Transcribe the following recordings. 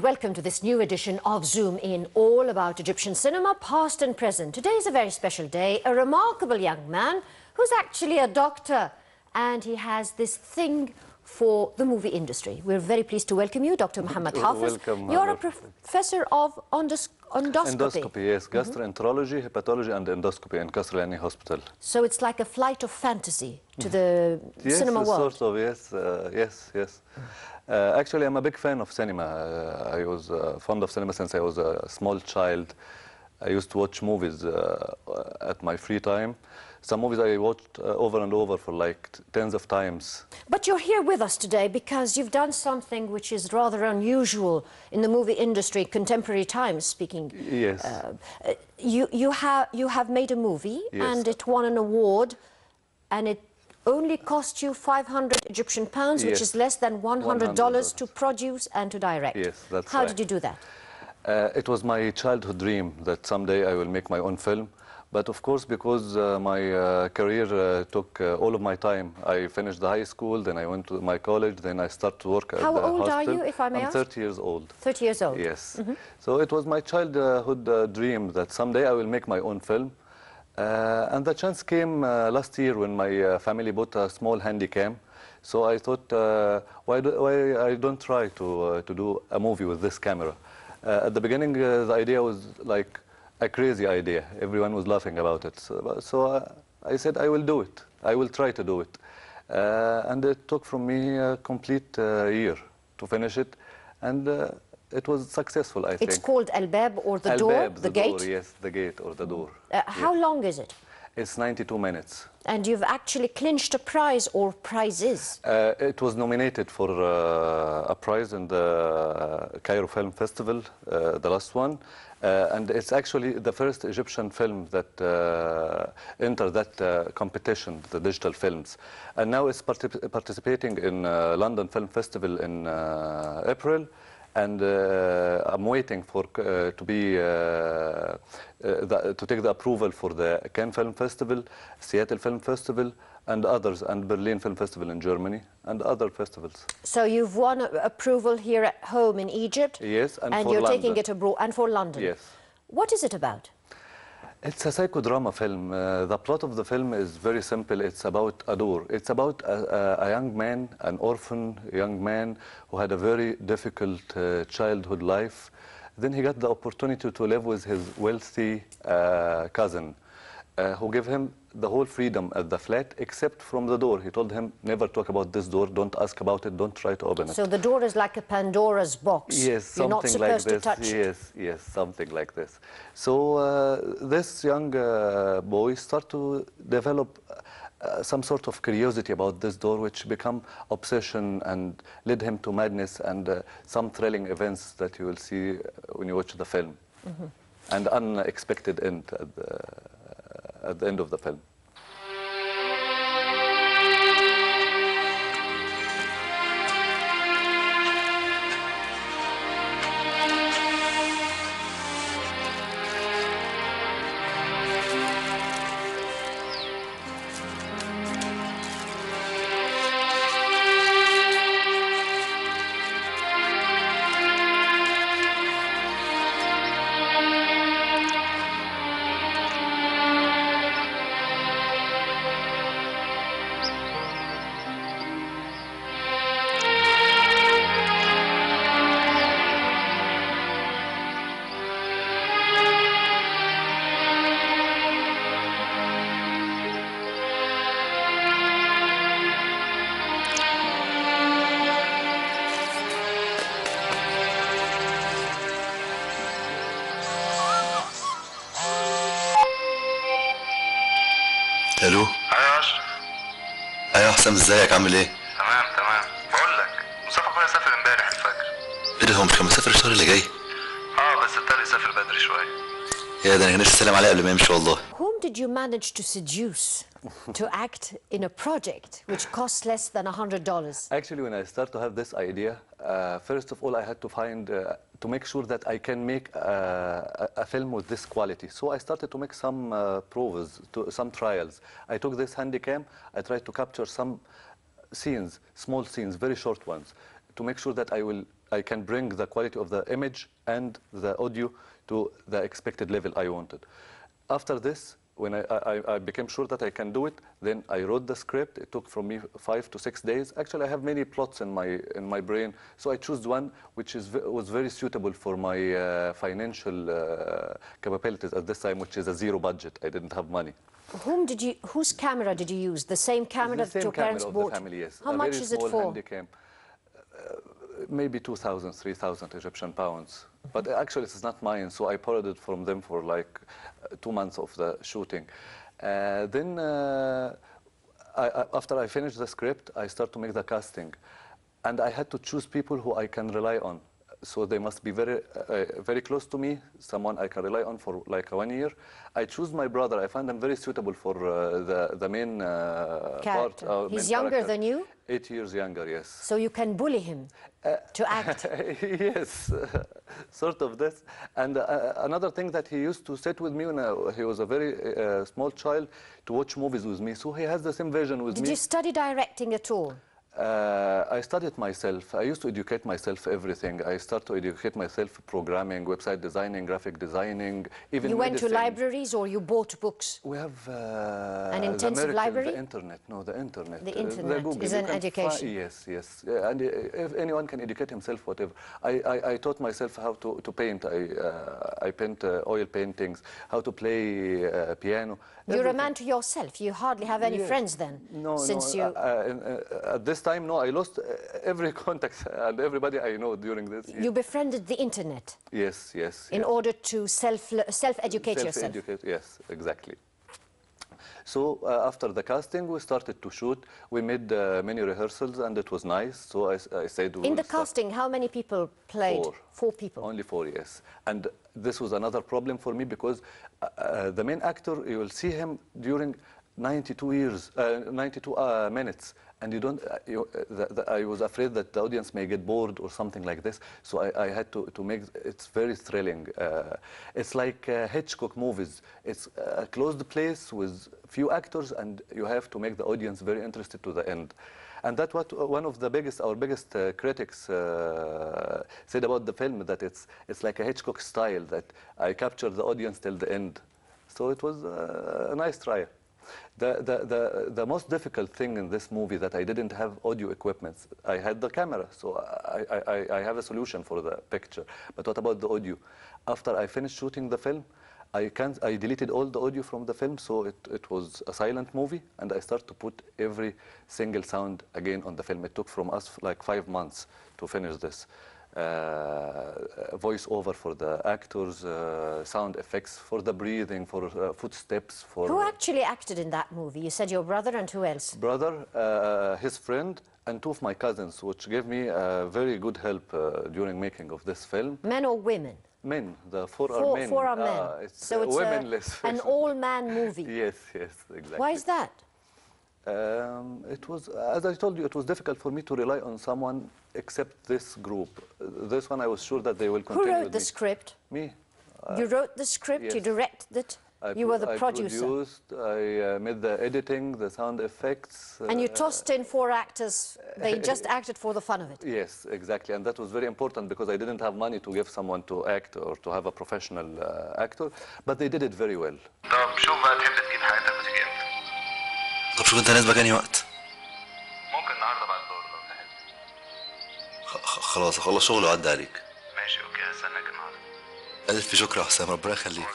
And welcome to this new edition of Zoom In, all about Egyptian cinema, past and present. Today is a very special day. A remarkable young man who's actually a doctor, and he has this thing for the movie industry. We're very pleased to welcome you, Dr. Mohamed Abdelhafez. Welcome. You're a professor of endoscopy. Endoscopy, yes. Gastroenterology, hepatology and endoscopy in Kasrlani Hospital. So it's like a flight of fantasy to the cinema world. Sort of, yes. Actually, I'm a big fan of cinema. I was fond of cinema since I was a small child. I used to watch movies at my free time. Some movies I watched over and over for like tens of times. But you're here with us today because you've done something which is rather unusual in the movie industry, contemporary times speaking. Yes. You have made a movie, yes, and it won an award, and it only cost you 500 Egyptian pounds, yes, which is less than $100 to produce and to direct. Yes, that's How right. did you do that? It was my childhood dream that someday I will make my own film. But of course, because my career took all of my time, I finished the high school, then I went to my college, then I started to work at the hospital. How old are you, if I may ask? I'm 30 years old. 30 years old? Yes. So it was my childhood dream that someday I will make my own film. And the chance came last year when my family bought a small handycam. So I thought, why I don't try to do a movie with this camera? At the beginning, the idea was like a crazy idea. Everyone was laughing about it. So I said, I will do it. I will try to do it. And it took from me a complete year to finish it. And it was successful, I think. It's called Al-Bab, or the door, the gate? Door, yes, the gate or the door. How long is it? It's 92 minutes. And you've actually clinched a prize or prizes? It was nominated for a prize in the Cairo Film Festival, the last one. And it's actually the first Egyptian film that entered that competition, the digital films. And now it's participating in London Film Festival in April. And I'm waiting for to take the approval for the Cannes Film Festival, Seattle Film Festival, and others, and Berlin Film Festival in Germany, and other festivals. So you've won approval here at home in Egypt? Yes, and for you're London. Taking it abroad, and for London? Yes. What is it about? It's a psychodrama film. The plot of the film is very simple. It's about a door. It's about a young man, an orphan young man who had a very difficult childhood life. Then he got the opportunity to live with his wealthy cousin, who gave him the whole freedom at the flat, except from the door. He told him, never talk about this door, don't ask about it, don't try to open it. So the door is like a Pandora's box. Yes, something You're not supposed like this. To touch it. Yes, something like this. So this young boy started to develop some sort of curiosity about this door, which became obsession and led him to madness and some thrilling events that you will see when you watch the film. And unexpected end at the end of the film. الو. ايوه يا اشرف. ايوه حسام، ازيك؟ عامل ايه؟ تمام. بقول لك مصطفى اخويا سافر امبارح الفجر. ايه ده، هو مش كان مسافر الشهر اللي جاي؟ بس اضطر يسافر بدري شويه. يا ده انا نفسي اسلم عليه قبل ما يمشي والله. Whom did you manage to seduce to act in a project which costs less than $100? Actually, when I started to have this idea, first of all, I had to find, to make sure that I can make a film with this quality. So I started to make some provas, some trials. I took this handycam, I tried to capture some scenes, small scenes, very short ones, to make sure that I can bring the quality of the image and the audio to the expected level I wanted. After this, when I became sure that I can do it, then I wrote the script. It took from me 5 to 6 days. Actually, I have many plots in my brain, so I chose one which was very suitable for my financial capabilities at this time, which is a zero budget. I didn't have money. Whose camera did you use? The same camera that your parents bought? The family, yes. How much is it for? Handycam. Maybe 2,000, 3,000 Egyptian pounds. But actually, it's not mine, so I borrowed it from them for like 2 months of the shooting. Then, after I finished the script, I started to make the casting. And I had to choose people who I can rely on. So they must be very close to me, someone I can rely on for like 1 year. I choose my brother. I find him very suitable for the main Character. part. He's younger than you? 8 years younger, yes. So you can bully him to act? Yes, sort of this. And another thing that he used to sit with me when he was a very small child to watch movies with me. So he has the same vision with me. Did you study directing at all? I studied myself. I used to educate myself everything. I started to educate myself programming, website designing, graphic designing, even You went to medicine. libraries or you bought books? We have an intensive library? The internet. No, the internet. The internet is an education. Yes, yes. And if anyone can educate himself, whatever. I taught myself how to paint. I paint oil paintings, how to play piano. You're a man to yourself. You hardly have any friends then? No, since no. You... At this time, no, I lost every contact and everybody I know during this. You befriended the internet? Yes, yes. In order to self-educate yourself? Self-educate, yes, exactly. So after the casting, we started to shoot. We made many rehearsals and it was nice. So I said... In the casting, how many people played? 4. 4 people? Only 4, yes. And this was another problem for me because the main actor, you will see him during 92 minutes. And you don't, I was afraid that the audience may get bored or something like this. So I had to make, it's very thrilling. It's like Hitchcock movies. It's a closed place with few actors and you have to make the audience very interested to the end. And that's what one of our biggest critics said about the film, that it's like a Hitchcock style, that I captured the audience till the end. So it was a nice try. The most difficult thing in this movie that I didn't have audio equipment. I had the camera, so I have a solution for the picture. But what about the audio? After I finished shooting the film, I deleted all the audio from the film, so it was a silent movie, and I started to put every single sound again on the film. It took from us like 5 months to finish this. Voice over for the actors, sound effects for the breathing, for footsteps. For who actually acted in that movie? You said your brother, and who else? Brother, his friend, and 2 of my cousins, which gave me very good help during making of this film. Men or women? Men. The 4 are men. 4 are men. It's so it's womenless. An all-man movie. Yes, yes, exactly. Why is that? It was, as I told you, it was difficult for me to rely on someone except this group. This one I was sure that they will continue with me. Who wrote the script? Me. You wrote the script, yes. You directed it, you were the producer. I produced, I made the editing, the sound effects. And you tossed in 4 actors, they just acted for the fun of it. Yes, exactly, and that was very important because I didn't have money to give someone to act or to have a professional actor, but they did it very well. طب شوف بقى تحب تجيب حياتك وتيجي امتى؟ طب شوف انت نازل انهي وقت؟ ممكن النهارده بعد الظهر لو تحب. خلاص اخلص شغل وأعدي عليك. ماشي اوكي هستناك النهارده. ألف شكر يا حسام، ربنا يخليك.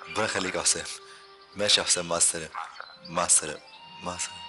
ربنا يخليك يا حسام. ماشي يا حسام، مع السلامة. مع السلامة. مع السلامة.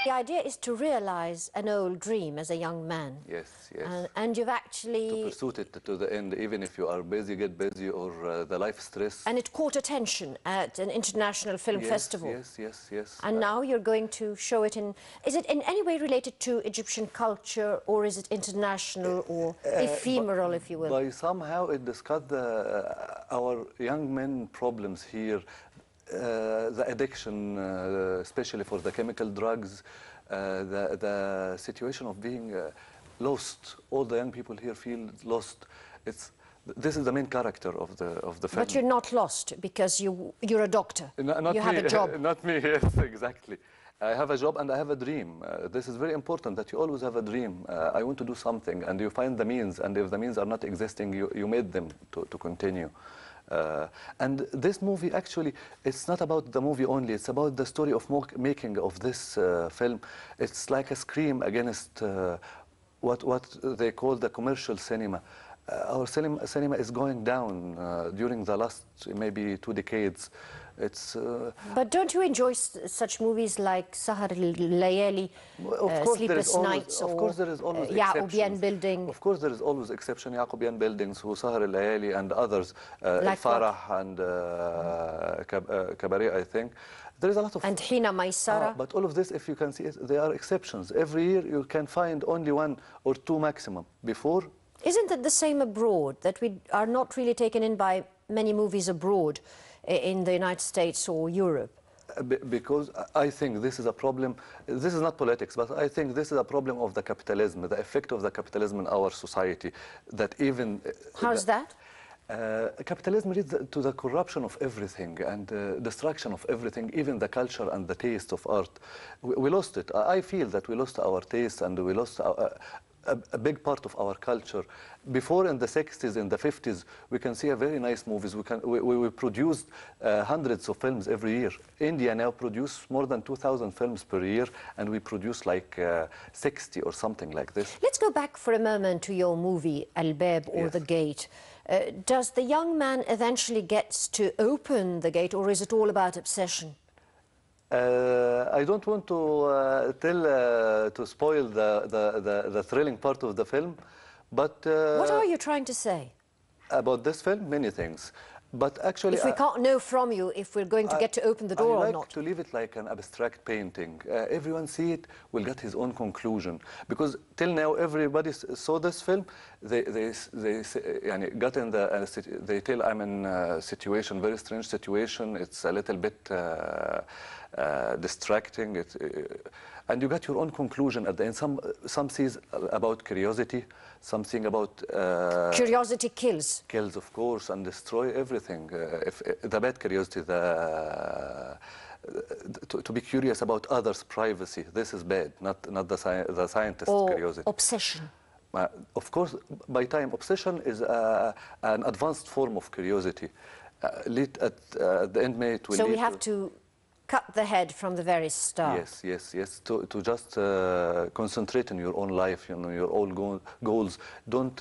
The idea is to realize an old dream as a young man. Yes, yes. And you've actually... To pursue it to the end, even if you are busy, get busy, or the life stress. And it caught attention at an international film festival. Yes, yes, yes. And now you're going to show it in... Is it in any way related to Egyptian culture, or is it international or ephemeral, if you will? By somehow it discussed our young men problems here, the addiction, especially for the chemical drugs, the situation of being lost. All the young people here feel lost. This is the main character of the film. But you're not lost because you're a doctor. Not you me, have a job. Not me, yes, exactly. I have a job and I have a dream. This is very important that you always have a dream. I want to do something, and you find the means, and if the means are not existing, you made them to continue. And this movie, actually, it's not about the movie only, it's about the story of making of this film. It's like a scream against what they call the commercial cinema. Our cinema is going down during the last maybe 2 decades. But don't you enjoy such movies like Sahar al-Layali, Sleepless Nights, of course there is always Yaqubian Building? Of course there is always exception. Yaqubian Buildings, Sahar al-Layali and others, Like Farah and Cabaret, I think. There is a lot of... And Hina Maisara. But all of this, if you can see it, they are exceptions. Every year you can find only 1 or 2 maximum. Before... Isn't it the same abroad, that we are not really taken in by many movies abroad in the United States or Europe? Because I think this is a problem. This is not politics, but I think this is a problem of the capitalism, the effect of the capitalism in our society. That even... How's that? Capitalism leads to the corruption of everything and destruction of everything, even the culture and the taste of art. We lost it. I feel that we lost our taste, and we lost a big part of our culture. Before, in the 60s, in the 50s, we can see a very nice movies. We produced hundreds of films every year. India now produces more than 2,000 films per year, and we produce like 60 or something like this. Let's go back for a moment to your movie, Al-Bab, or Yes. The Gate. Does the young man eventually gets to open the gate, or is it all about obsession? I don't want to to spoil the thrilling part of the film, but What are you trying to say? about this film, many things. But actually, If we can't know from you if we're going to get to open the door I or like not. to leave it like an abstract painting. Everyone see it will get his own conclusion, because till now everybody saw this film. They got in they tell I'm in a situation, very strange situation. It's a little bit distracting. And you get your own conclusion at the end. Some sees about curiosity, something about... Curiosity kills. Kills, of course, and destroy everything. If the bad curiosity, to be curious about others' privacy, this is bad, not the scientist's Or curiosity. obsession. Of course, by time, obsession is an advanced form of curiosity. At the end, it will So lead we have to cut the head from the very start. Yes, yes, yes. To just concentrate on your own life, your own goals. Don't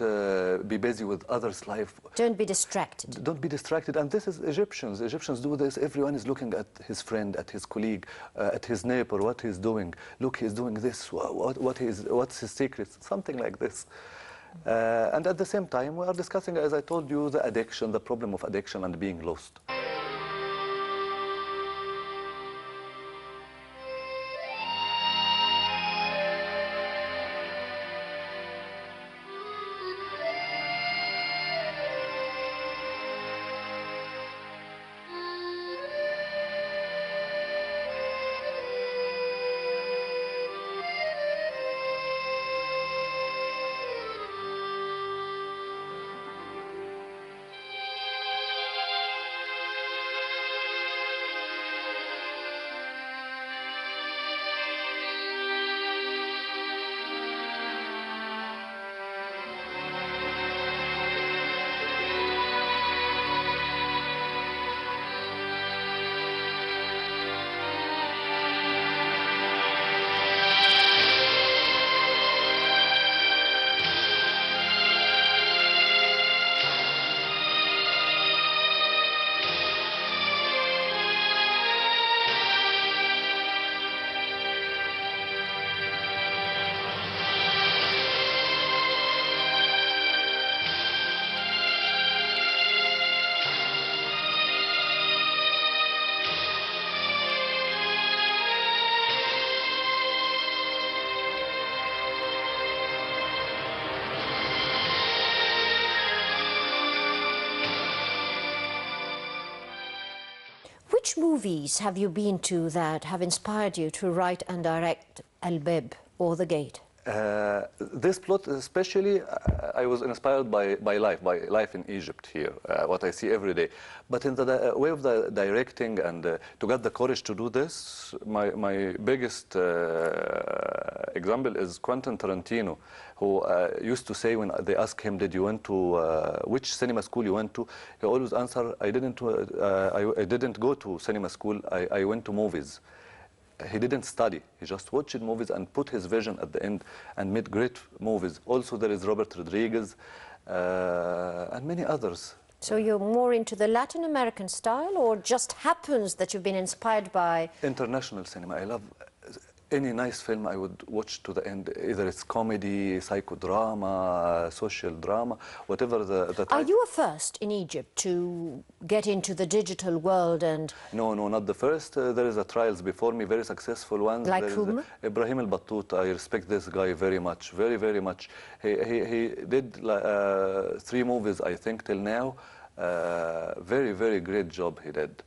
be busy with others' life. Don't be distracted. Don't be distracted. And this is Egyptians. Egyptians do this. Everyone is looking at his friend, at his colleague, at his neighbor, what he's doing. Look, he's doing this. What's his secret? Something like this. And at the same time, we are discussing, as I told you, the addiction, the problem of addiction and being lost. Which movies have you been to that have inspired you to write and direct Al-Bab, or The Gate? This plot especially, I was inspired by life in Egypt here, what I see every day. But in the way of the directing and to get the courage to do this, my biggest example is Quentin Tarantino, who used to say when they ask him, did you went to, which cinema school you went to? He always answer, I didn't go to cinema school, I went to movies. He didn't study. He just watched movies and put his vision at the end and made great movies. Also, there is Robert Rodriguez and many others. So you're more into the Latin American style, or just happens that you've been inspired by? International cinema. I love any nice film I would watch to the end. Either it's comedy, psychodrama, social drama, whatever the type. Are you a first in Egypt to get into the digital world? And No, not the first. There is a trials before me, very successful ones. Like There is, whom? Ibrahim al-Battuta. I respect this guy very much, very much. He did 3 movies, I think, till now. Very great job he did.